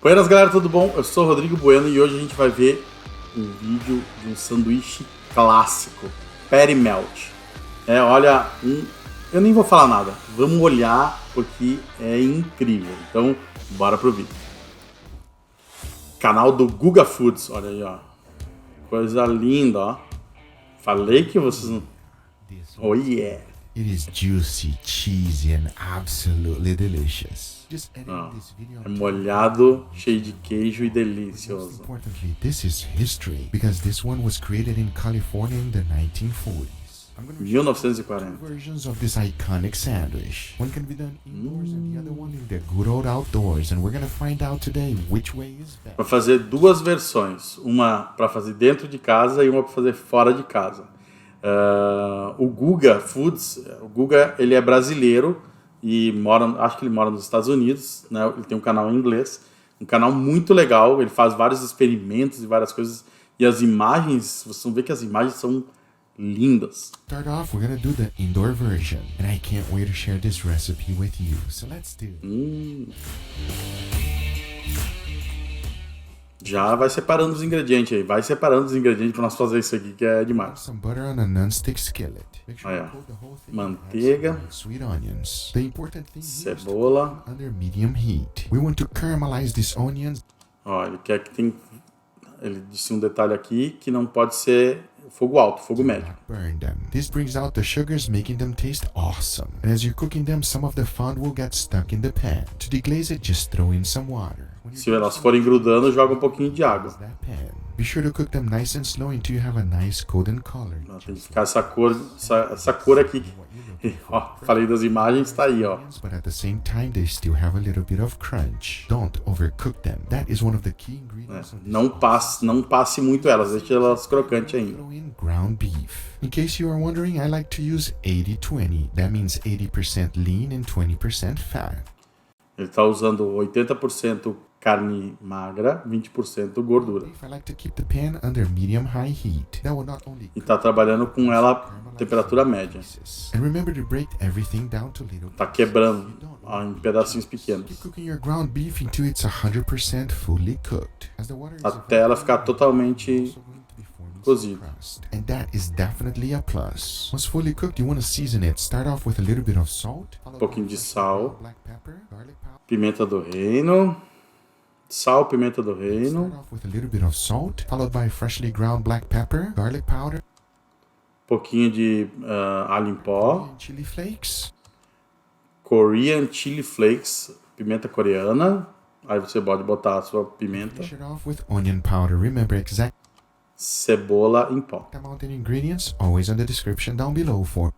Buenas, galera, tudo bom? Eu sou o Rodrigo Bueno e hoje a gente vai ver um vídeo de um sanduíche clássico, patty melt. Olha, eu nem vou falar nada, vamos olhar porque é incrível. Então, bora pro vídeo. Canal do Guga Foods, olha aí, ó. Coisa linda, ó. Falei que vocês não... Oh yeah! It is juicy, cheesy, and absolutely delicious. É molhado, cheio de queijo e delicioso. Importantly, this is history because this one was created in California in the 1940s. 1940. Versions of this iconic sandwich. One can be done indoors and the other one in the good old outdoors, and we're gonna find out today which way is best. Vou fazer duas versões, uma para fazer dentro de casa e uma para fazer fora de casa. O Guga Foods, o Guga, ele é brasileiro e acho que ele mora nos Estados Unidos, né? Ele tem um canal em inglês, um canal muito legal, ele faz vários experimentos e várias coisas, e as imagens, vocês vão ver que as imagens são lindas. Start off, we're gonna do the indoor version, and I can't wait to share this recipe with you. So let's do it. Já vai separando os ingredientes aí, para nós fazer isso aqui que é demais. Some butter on a non-stick skillet. Make sure Aí, you ó. coat the whole thing Manteiga, with sweet onions. The important thing here is to cebola. cook under medium heat. We want to caramelize these onions. Ó, ele quer que ele disse um detalhe aqui que não pode ser fogo alto, fogo médio. Burn them. This brings out the sugars, making them taste awesome. And as you're cooking them, some of the fond will get stuck in the pan. To deglaze it, just throw in some water. Se elas forem grudando, joga um pouquinho de água. That pan. Be sure to cook them nice and slow until you have a nice golden color. Tem que ficar essa cor aqui. Ó, falei das imagens, tá aí, ó. But at the same time, they still have a little bit of crunch. Don't overcook them. That is one of the key ingredients of this. Não passe muito elas, deixe elas crocantes ainda. Throw in ground beef. In case you are wondering, I like to use 80-20. That means 80% lean and 20% fat. Ele tá usando 80% carne magra, 20% gordura. I like to keep the pan under medium-high heat. That will not only E tá trabalhando com ela temperatura média. and remember to break everything down to little. Tá quebrando ó, em pedacinhos pequenos. Keep cooking your ground beef until it's 100% fully cooked. As the water is Até ela ficar totalmente cozida. and that is definitely a plus. Once fully cooked, you want to season it. Start off with a little bit of salt, Um pouquinho de sal, black pepper, garlic powder. pimenta do reino, sal, pimenta do Start reino, off with a little bit of salt, followed by freshly ground black pepper, garlic powder, pouquinho de alho em pó, and chili flakes. Korean chili flakes, pimenta coreana. Aí você pode botar a sua pimenta, Finish it off with onion powder. Remember exact cebola em pó. amount and ingredients always on the description down below for.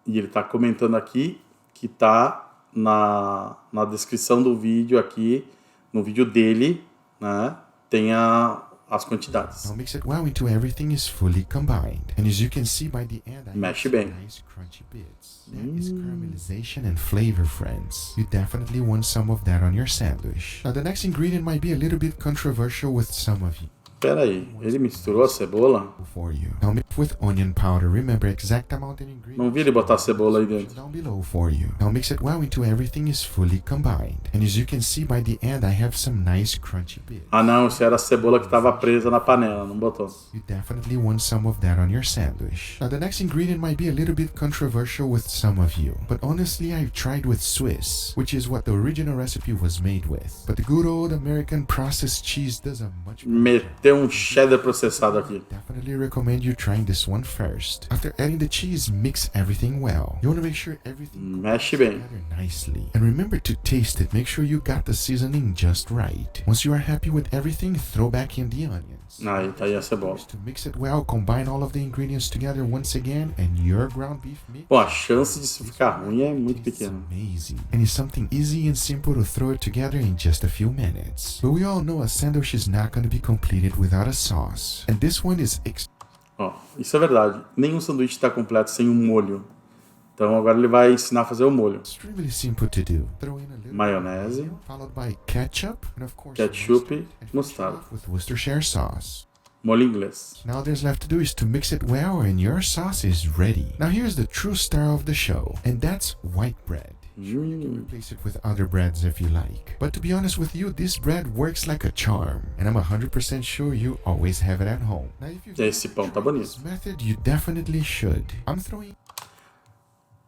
E ele tá comentando aqui que tá na descrição do vídeo aqui, no vídeo dele, né? Tem as quantidades. Now mix it well until everything is fully combined. And as you can see by the end, I Mexe have some bem. nice crunchy bits. That is caramelization and flavor, friends. You definitely want some of that on your sandwich. Now the next ingredient might be a little bit controversial with some of you. Pera aí, ele misturou a cebola? For you. Now mix with onion powder. Remember exact amount and ingredients. Não vi ele botar a cebola aí dentro. Down below for you. Now mix it well until everything is fully combined. And as you can see by the end, I have some nice crunchy bits. Ah não, isso era a cebola que estava presa na panela, não botou. You definitely want some of that on your sandwich. Now the next ingredient might be a little bit controversial with some of you, but honestly I've tried with Swiss, which is what the original recipe was made with. But the good old American processed cheese does a much Meteu um cheddar processado aqui. Definitely recommend you trying this one first. After adding the cheese, mix everything well. You want to make sure everything Mexe bem. together nicely. And remember to taste it. Make sure you got the seasoning just right. Once you are happy with everything, throw back in the onions. Aí, tá aí a cebola. To mix it well, combine all of the ingredients together once again, and your ground beef mix Bom, a chance disso ficar ruim é muito tastes pequena. amazing. And it's something easy and simple to throw it together in just a few minutes. But we all know a sandwich is not going to be completed without a sauce. And this one is Ó, isso é verdade. Nenhum sanduíche está completo sem um molho. Então agora ele vai ensinar a fazer o molho. extremely simple to do. Throw in a little Maionese, followed by ketchup, and of course ketchup, mustard, and finish mostarda. off with Worcestershire sauce. Molho inglês. Now there's left to do is to mix it well and your sauce is ready. Now here's the true star of the show, and that's white bread. Sure, you can replace it with other breads if you like. But to be honest with you, this bread works like a charm. And I'm 100% sure you always have it at home. Now, if you've Esse pão tá bonito. this method, you definitely should. I'm throwing...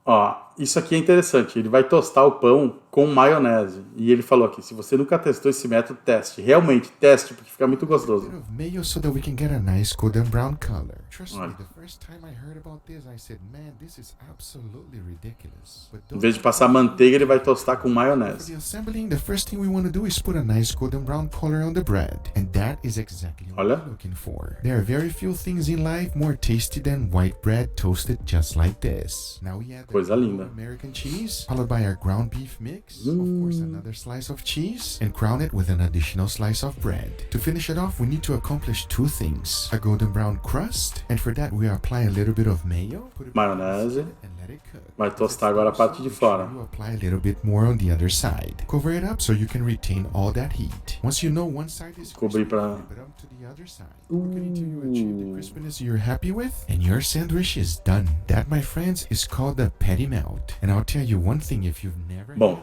Ó, isso aqui é interessante. Ele vai tostar o pão com maionese. E ele falou aqui, se você nunca testou esse método, teste. Realmente, teste, porque fica muito gostoso. Mayo so that we can get a nice golden brown color. Trust me, the first time I heard about this, I said, man, this is absolutely ridiculous. Em vez de passar manteiga, ele vai tostar com For maionese. the assembling, the first thing we want to do is put a nice golden brown color on the bread. And that is exactly what Olha. we're looking for. There are very few things in life more tasty than white bread toasted just like this. Now we add the Coisa linda. American cheese, followed by our ground beef mix, of course another slice of cheese, and crown it with an additional slice of bread. To finish it off, we need to accomplish two things. A golden brown crust, and for that we apply a little bit of mayo, put it Maionese. and let it cook. Vai tostar agora a parte de fora. You apply a little bit more on the other side. Cover it up so you can retain all that heat. Once you know one side is Cobrir crispy, pra... flip it up to the other side. Cook it until you achieve the crispiness you're happy with, and your sandwich is done. That, my friends, is called the patty melt. And I'll tell you one thing, if you've never... Bom,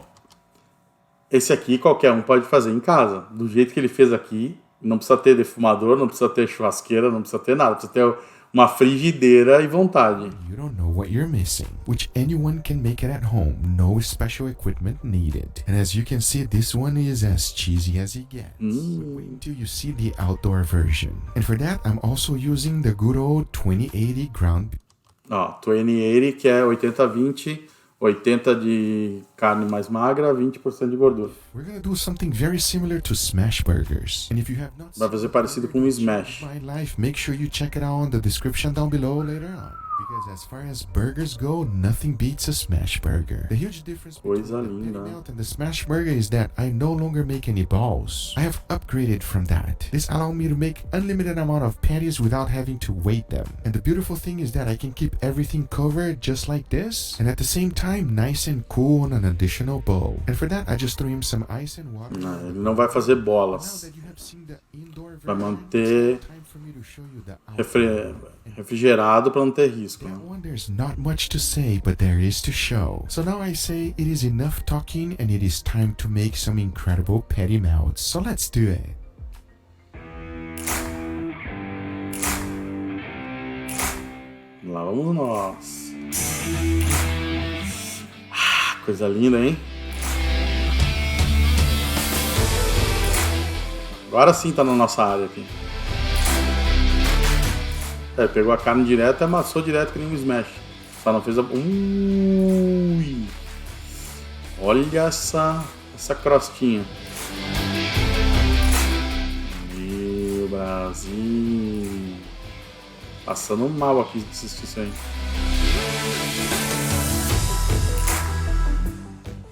esse aqui qualquer um pode fazer em casa. Do jeito que ele fez aqui, não precisa ter defumador, não precisa ter churrasqueira, não precisa ter nada. Precisa ter uma frigideira e vontade. You don't know what you're missing, which anyone can make it at home, no special equipment needed. And as you can see, this one is as cheesy as it gets. But wait until you see the outdoor version. And for that, I'm also using the good old 2080 ground. Ó, 2080, que é 80-20, 80 de carne mais magra, 20% de gordura. We're gonna do something very similar to smash burgers. And if you have not Vai fazer parecido com um smash. my life, make sure you check it out on the description down below later on. Because as far as burgers go, nothing beats a smash burger. The huge difference between Coisa the patty linda. melt and the smash burger is that I no longer make any balls. I have upgraded from that. This allows me to make unlimited amount of patties without having to weight them. And the beautiful thing is that I can keep everything covered just like this, and at the same time nice and cool on an additional bowl. And for that, I just threw him some ice and water. Não, ele não vai fazer Now bolas. that you have seen the indoor Vai version, manter it's time for me to show you the outdoor. refrigerado para não ter risco. That Né? one, there's not much to say, but there is to show. So now I say it is enough talking and it is time to make some incredible patty melts. So let's do it. Lá vamos nós. Ah, coisa linda, hein? Agora sim tá na nossa área aqui. É, pegou a carne direto e amassou direto que nem um smash. Só não fez a... Ui! Olha essa crostinha. Meu Brasil! Passando mal aqui de assistir isso aí.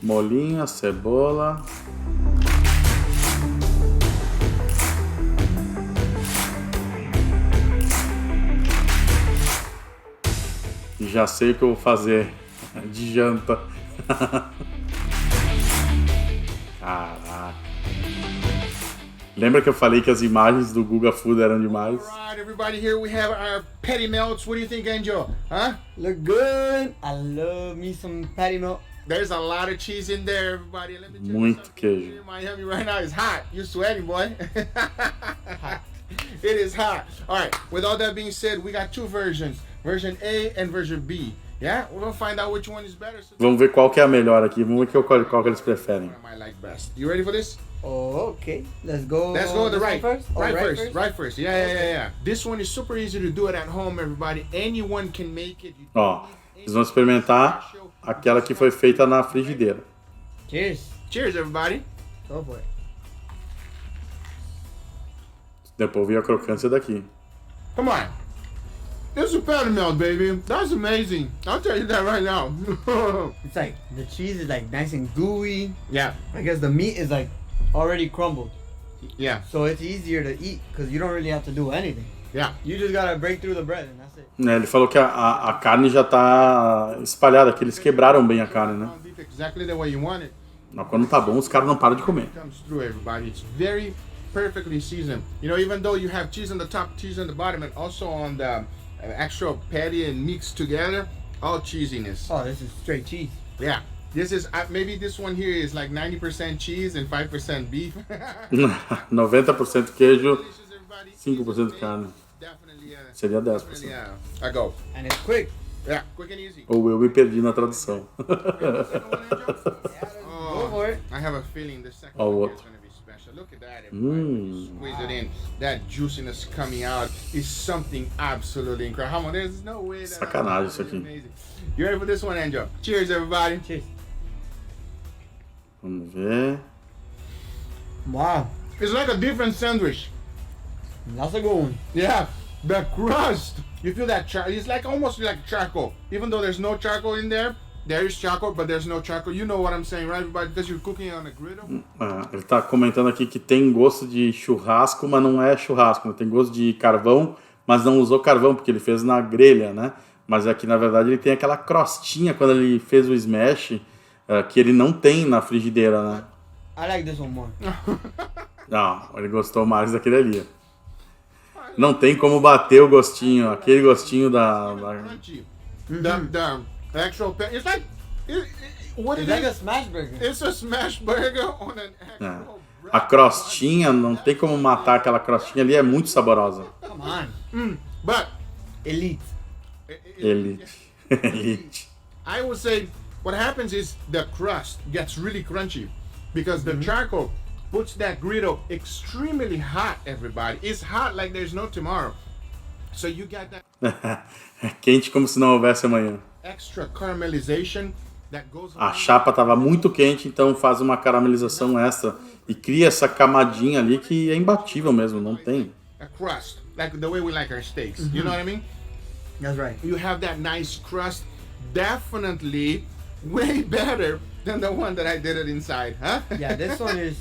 Molinho, cebola. E já sei o que eu vou fazer de janta. Caraca. Lembra que eu falei que as imagens do Google Food eram demais? Alright, everybody, here we have our patty melts. What do you think, Angel? Huh? Look good. I love me some patty melt. There's a lot of cheese in there, everybody. Let me tell you Muito something. queijo. Here in Miami right now is hot. You're sweating, boy. It is hot. Alright, with all that being said, we got two versions. Version A and version B. Yeah? We're gonna find out which one is better. So Vamos ver qual que é a melhor aqui. Vamos ver qual que eles preferem. I might like best. You ready for this? Oh, okay. Let's go. Let's go the this one right. first. Oh, Right first. Right first. Yeah. This one is super easy to do it at home, everybody. Anyone can make it. You Ó, eles vão experimentar aquela que foi feita na frigideira. Cheers. Cheers, everybody. Go for it. Depois vi a crocância daqui. Come on. This is patty melt, baby. That's amazing. I'll tell you that right now. It's like the cheese is like nice and gooey. Yeah. I guess the meat is like already crumbled, Yeah. so it's easier to eat because you don't really have to do anything. Yeah. You just gotta break through the bread and that's it. Né, ele falou que a carne já tá espalhada, que eles quebraram bem a carne, né? Exactly the way you want it. Mas quando tá bom, os caras não param de comer. Comes through, everybody. It's very perfectly seasoned. You know, even though you have cheese on the top, cheese on the bottom, and also on the actual patty and mixed together, all cheesiness. Oh, this is straight cheese. Yeah. This is maybe this one here is like 90% cheese and 5% beef. 90% queijo, Delicious, everybody. 5% carne. Definitely, Seria 10%. definitely, I go. And it's quick. Yeah, quick and easy. Ou eu me perdi na tradução. Go for it. I have a feeling the second Oh, one what? here is going to be special. Look at that, everybody. Squeeze it in. That juiciness coming out is something absolutely incredible. There's no way that Sacanagem isso aqui. amazing. You ready for this one, Angel? Cheers, everybody. Cheers. Vamos ver. Wow. It's like a different sandwich. That's a good one. Yeah, the crust. You feel that it's like almost like charcoal. Even though there's no charcoal in there, there is charcoal, but there's no charcoal. You know what I'm saying, right, everybody? Because you're cooking on a griddle. Ele tá comentando aqui que tem gosto de churrasco, mas não é churrasco. Né? Tem gosto de carvão, mas não usou carvão, porque ele fez na grelha, né? Mas aqui, na verdade, ele tem aquela crostinha quando ele fez o smash, que ele não tem na frigideira, né? I like this one more. Não, ele gostou mais daquele ali. Não tem como bater o gostinho, aquele gostinho da... Crunchy. The actual it's like what It's it like a is. smash burger. It's a smash burger on an É. actual bread. A crostinha, não tem como matar aquela crostinha ali, é muito saborosa. Come on. But Elite. Elite. Elite. I would say what happens is the crust gets really crunchy because the charcoal puts that griddle extremely hot, everybody. It's hot like there's no tomorrow. So you get that É quente como se não houvesse amanhã. extra caramelization that goes A around chapa estava muito quente, então faz uma caramelização extra e cria essa camadinha ali que é imbatível mesmo, não tem. a crust, like the way we like our steaks. You know what I mean? That's right. You have that nice crust, definitely way better than the one that I did it inside, huh? Yeah, this one is.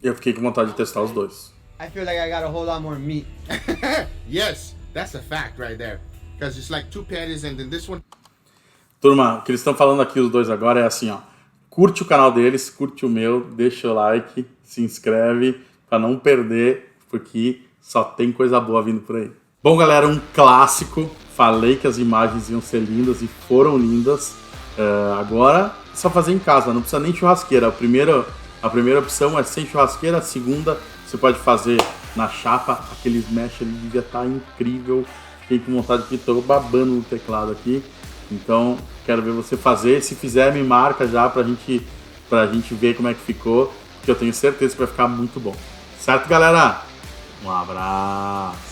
Eu fiquei com vontade de testar os dois. I feel like I got a whole lot more meat. Yes, that's a fact right there. Because it's like two patties and then this one. Turma, o que eles estão falando aqui os dois agora é assim, ó. Curte o canal deles, curte o meu, deixa o like, se inscreve para não perder, porque só tem coisa boa vindo por aí. Bom, galera, um clássico. Falei que as imagens iam ser lindas e foram lindas. Agora é só fazer em casa, não precisa nem churrasqueira. A primeira opção é sem churrasqueira, a segunda você pode fazer na chapa. Aquele smash ali devia estar incrível. Fiquei com vontade de estou babando no teclado aqui. Então, quero ver você fazer. Se fizer, me marca já pra gente ver como é que ficou. Que eu tenho certeza que vai ficar muito bom. Certo, galera? Um abraço.